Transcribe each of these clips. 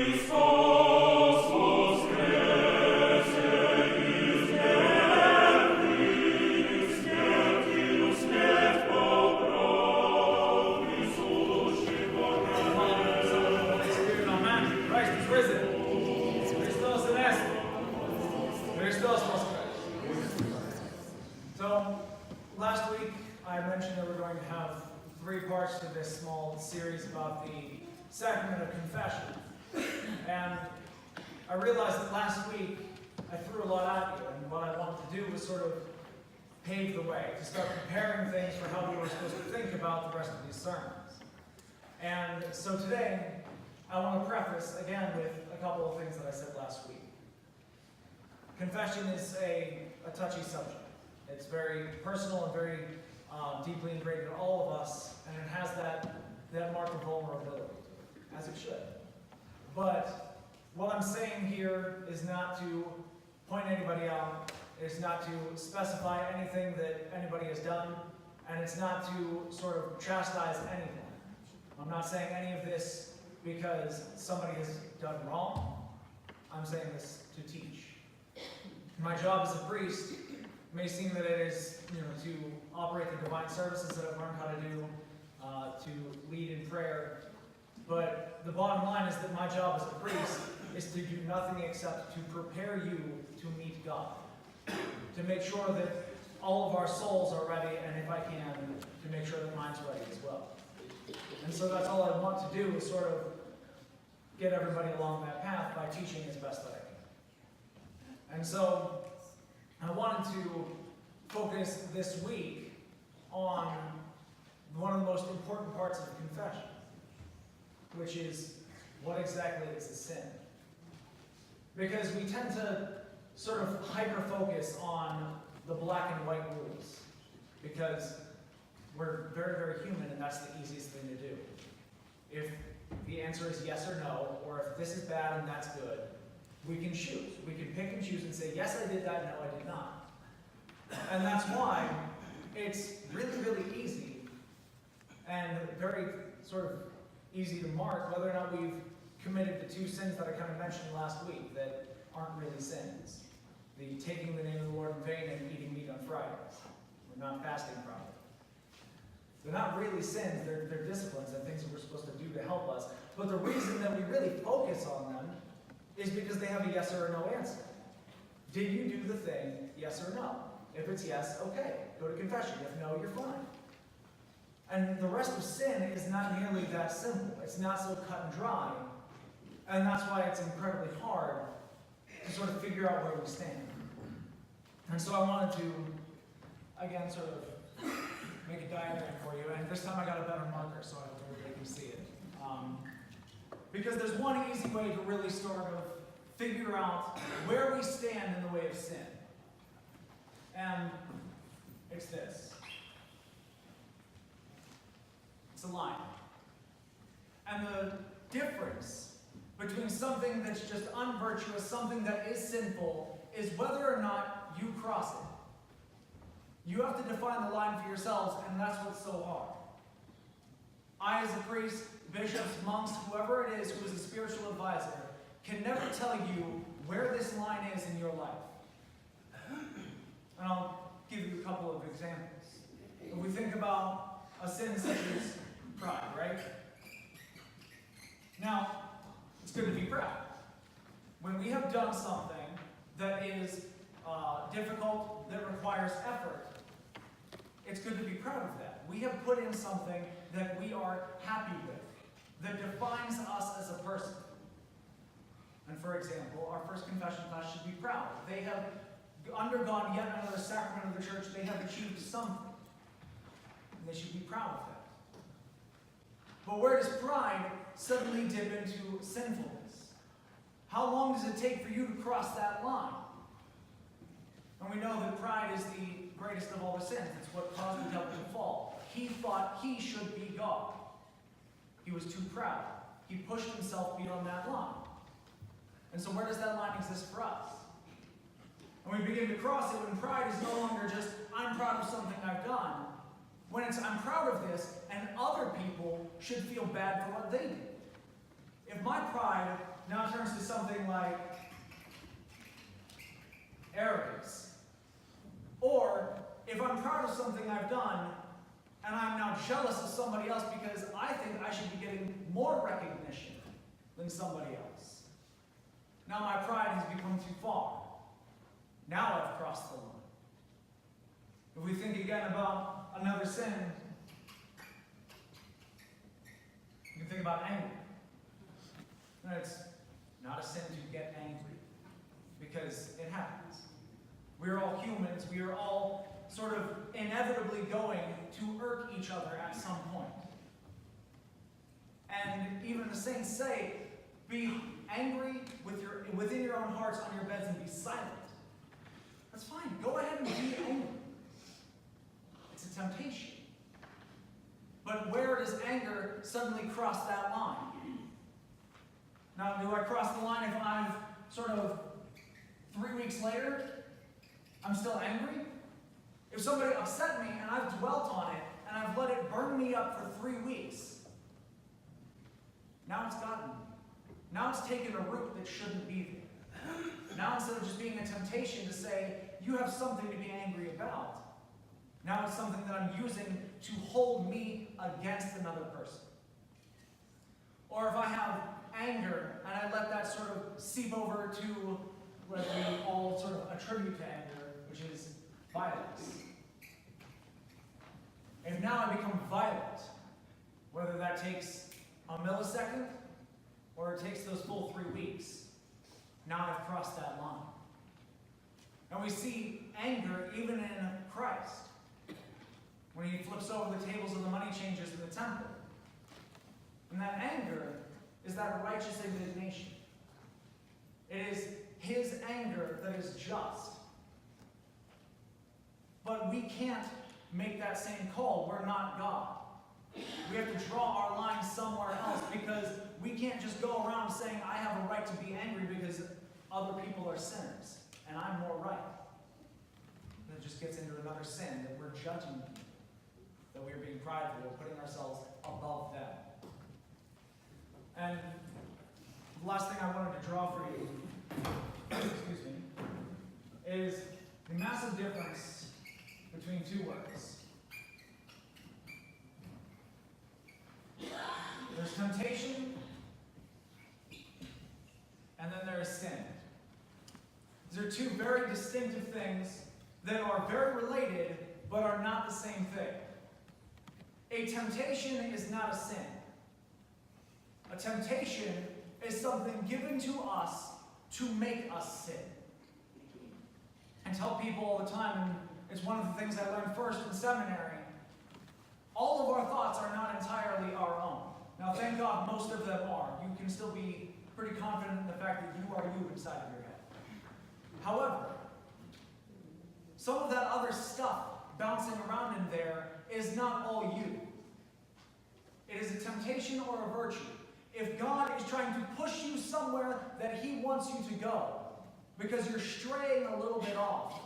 So, last week I mentioned that we're going to have 3 parts to this small series about the sacrament of confession. And I realized that last week I threw a lot at you, and what I wanted to do was sort of pave the way, to start preparing things for how we were supposed to think about the rest of these sermons. And so today, I want to preface again with a couple of things that I said last week. Confession is a touchy subject. It's very personal and very deeply ingrained in all of us, and it has that mark of vulnerability, as it should. But what I'm saying here is not to point anybody out. It's not to specify anything that anybody has done, and it's not to sort of chastise anyone. I'm not saying any of this because somebody has done wrong. I'm saying this to teach. My job as a priest may seem that it is, to operate the divine services that I've learned how to do, to lead in prayer. But the bottom line is that my job as a priest is to do nothing except to prepare you to meet God. To make sure that all of our souls are ready, and if I can, to make sure that mine's ready as well. And so that's all I want to do is sort of get everybody along that path by teaching as best that I can. And so I wanted to focus this week on one of the most important parts of confession, which is what exactly is a sin. Because we tend to sort of hyper-focus on the black and white rules, because we're very, very human, and that's the easiest thing to do. If the answer is yes or no, or if this is bad and that's good, we can choose. We can pick and choose and say, yes, I did that, no, I did not. And that's why it's really, really easy and very sort of easy to mark whether or not we've committed the 2 sins that I kind of mentioned last week that aren't really sins. The taking the name of the Lord in vain and eating meat on Fridays. We're not fasting properly. They're not really sins, they're disciplines and things that we're supposed to do to help us. But the reason that we really focus on them is because they have a yes or a no answer. Did you do the thing, yes or no? If it's yes, okay, go to confession. If no, you're fine. And the rest of sin is not nearly that simple. It's not so cut and dry. And that's why it's incredibly hard to sort of figure out where we stand. And so I wanted to, again, sort of make a diagram for you. And this time I got a better marker so I hope everybody can see it. Because there's one easy way to really sort of figure out where we stand in the way of sin. And it's this. It's a line. And the difference between something that's just unvirtuous, something that is sinful, is whether or not you cross it. You have to define the line for yourselves, and that's what's so hard. I, as a priest, bishops, monks, whoever it is who is a spiritual advisor, can never tell you where this line is in your life. And I'll give you a couple of examples. If we think about a sin such as pride, right? Now, it's good to be proud. When we have done something that is difficult, that requires effort, it's good to be proud of that. We have put in something that we are happy with, that defines us as a person. And for example, our first confession class should be proud. They have undergone yet another sacrament of the church. They have achieved something. And they should be proud of that. But where does pride suddenly dip into sinfulness? How long does it take for you to cross that line? And we know that pride is the greatest of all the sins. It's what caused the devil to fall. He thought he should be God. He was too proud. He pushed himself beyond that line. And so where does that line exist for us? And we begin to cross it when pride is no longer just, I'm proud of something I've done. When it's, I'm proud of this, and other people should feel bad for what they did. if my pride now turns to something like arrogance, or if I'm proud of something I've done and I'm now jealous of somebody else because I think I should be getting more recognition than somebody else. Now my pride has become too far. Now I've crossed the line. If we think again about another sin, you can think about anger. And it's not a sin to get angry, because it happens. We're all humans. We are all sort of inevitably going to irk each other at some point. And even the saints say, be angry within your own hearts on your beds and be silent. That's fine. Go ahead and be angry. It's a temptation. But where does anger suddenly cross that line? Now, do I cross the line if I've sort of 3 weeks later, I'm still angry? If somebody upset me and I've dwelt on it and I've let it burn me up for 3 weeks, now it's gotten me. Now it's taken a root that shouldn't be there. Now instead of just being a temptation to say, you have something to be angry about, now it's something that I'm using to hold me against another person. Or if I have anger and I let that sort of seep over to what we all sort of attribute to anger, which is violence. If now I become violent, whether that takes a millisecond or it takes those full 3 weeks, now I've crossed that line. And we see anger even in Christ, when he flips over the tables of the money changers in the temple. And that anger is that righteous indignation. It is his anger that is just. But we can't make that same call. We're not God. We have to draw our line somewhere else, because we can't just go around saying, I have a right to be angry because other people are sinners and I'm more right. And it just gets into another sin that we're judging people, that we're being prideful, we're putting ourselves above them. And the last thing I wanted to draw for you, excuse me, is the massive difference between two words. There's temptation, and then there is sin. These are two very distinctive things that are very related, but are not the same thing. A temptation is not a sin. A temptation is something given to us to make us sin. I tell people all the time, and it's one of the things I learned first in seminary, all of our thoughts are not entirely our own. Now, thank God most of them are. You can still be pretty confident in the fact that you are you inside of your head. However, some of that other stuff bouncing around in there is not all you. It is a temptation or a virtue. If God is trying to push you somewhere that he wants you to go, because you're straying a little bit off,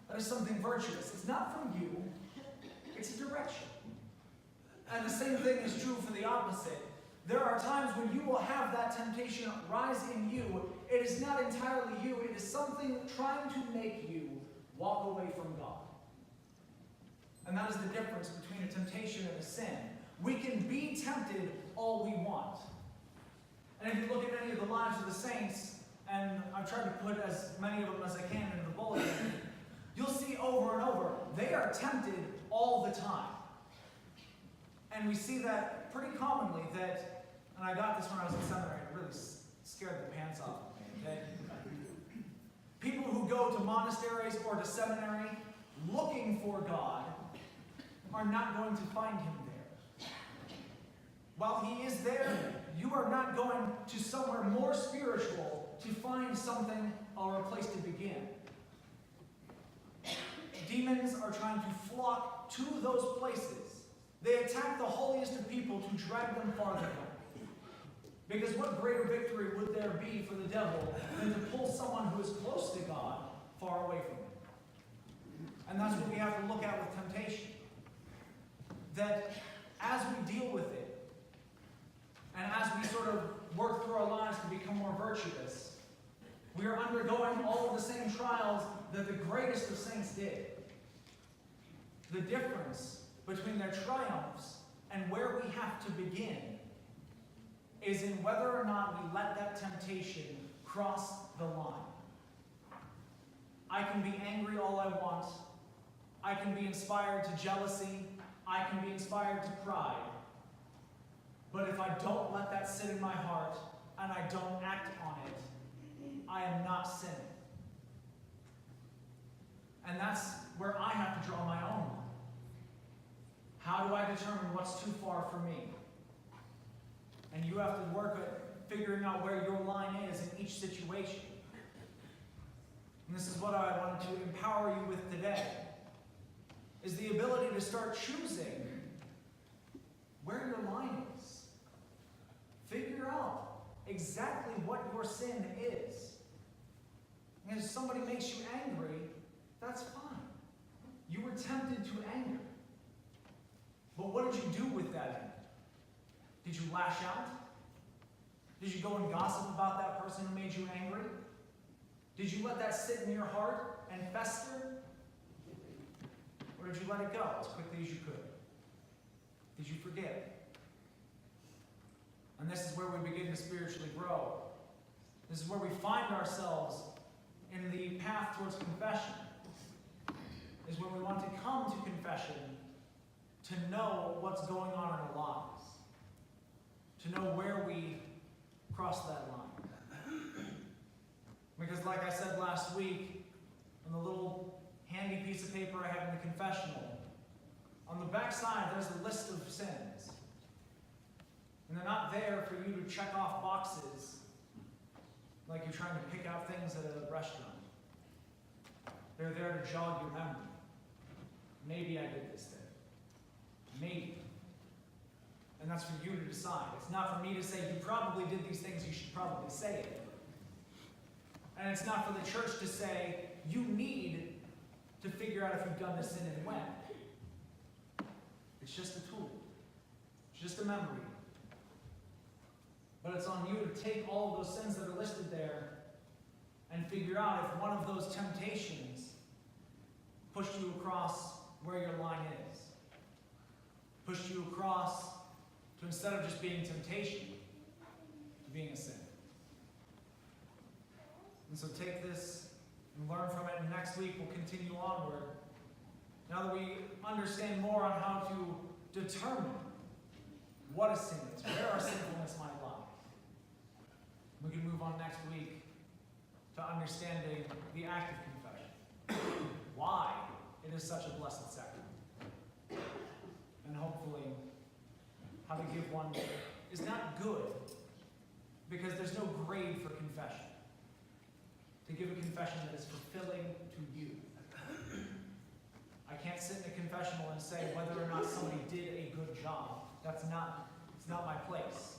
that is something virtuous. It's not from you, it's a direction. And the same thing is true for the opposite. There are times when you will have that temptation rise in you. It is not entirely you. It is something trying to make you walk away from God. And that is the difference between a temptation and a sin. We can be tempted all we want. And if you look at any of the lives of the saints, and I've tried to put as many of them as I can in the bulletin, you'll see over and over, they are tempted all the time. And we see that pretty commonly, that, and I got this when I was in seminary, it really scared the pants off of me, that people who go to monasteries or to seminary looking for God are not going to find him there. While he is there, you are not going to somewhere more spiritual to find something or a place to begin. Demons are trying to flock to those places. They attack the holiest of people to drag them farther down. Because what greater victory would there be for the devil than to pull someone who is close to God far away from him? And that's what we have to look at with temptation. That as we deal with it, and as we sort of work through our lives to become more virtuous. We are undergoing all of the same trials that the greatest of saints did. The difference between their triumphs and where we have to begin is in whether or not we let that temptation cross the line. I can be angry all I want. I can be inspired to jealousy. I can be inspired to pride. But if I don't let that sit in my heart and I don't act on it, I am not sinning. And that's where I have to draw my own line. How do I determine what's too far for me? And you have to work at figuring out where your line is in each situation. And this is what I wanted to empower you with today, is the ability to start choosing where your line is. Figure out exactly what your sin is. And if somebody makes you angry, that's fine. You were tempted to anger. But what did you do with that anger? Did you lash out? Did you go and gossip about that person who made you angry? Did you let that sit in your heart and fester? Or did you let it go as quickly as you could? Did you forget? And this is where we begin to spiritually grow. This is where we find ourselves in the path towards confession. Is when we want to come to confession to know what's going on in our lives. To know where we cross that line. Because like I said last week, on the little handy piece of paper I have in the confessional, on the back side there's a list of sins. And they're not there for you to check off boxes like you're trying to pick out things at a restaurant. They're there to jog your memory. Maybe I did this thing. Maybe. And that's for you to decide. It's not for me to say, you probably did these things, you should probably say it. And it's not for the church to say, you need to figure out if you've done this sin and when. It's just a tool. It's just a memory. But it's on you to take all of those sins that are listed there and figure out if one of those temptations pushed you across where your line is. Pushed you across to, instead of just being temptation, to being a sin. And so take this and learn from it, and next week we'll continue onward. Now that we understand more on how to determine what a sin is, where our sinfulness might lie, we can move on next week to understanding the act of confession. Why it is such a blessed sacrament. And hopefully, how to give one is not good, because there's no grade for confession. To give a confession that is fulfilling to you. I can't sit in a confessional and say whether or not somebody did a good job. It's not my place.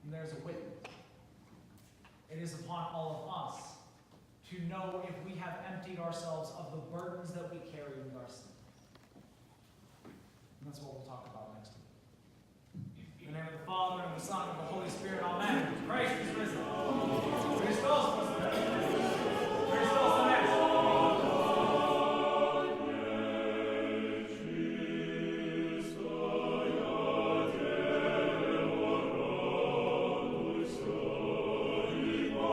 And there's a witness. It is upon all of us to know if we have emptied ourselves of the burdens that we carry with our sin. And that's what we'll talk about next week. In the name of the Father, and the Son, and the Holy Spirit, amen. Christ is risen.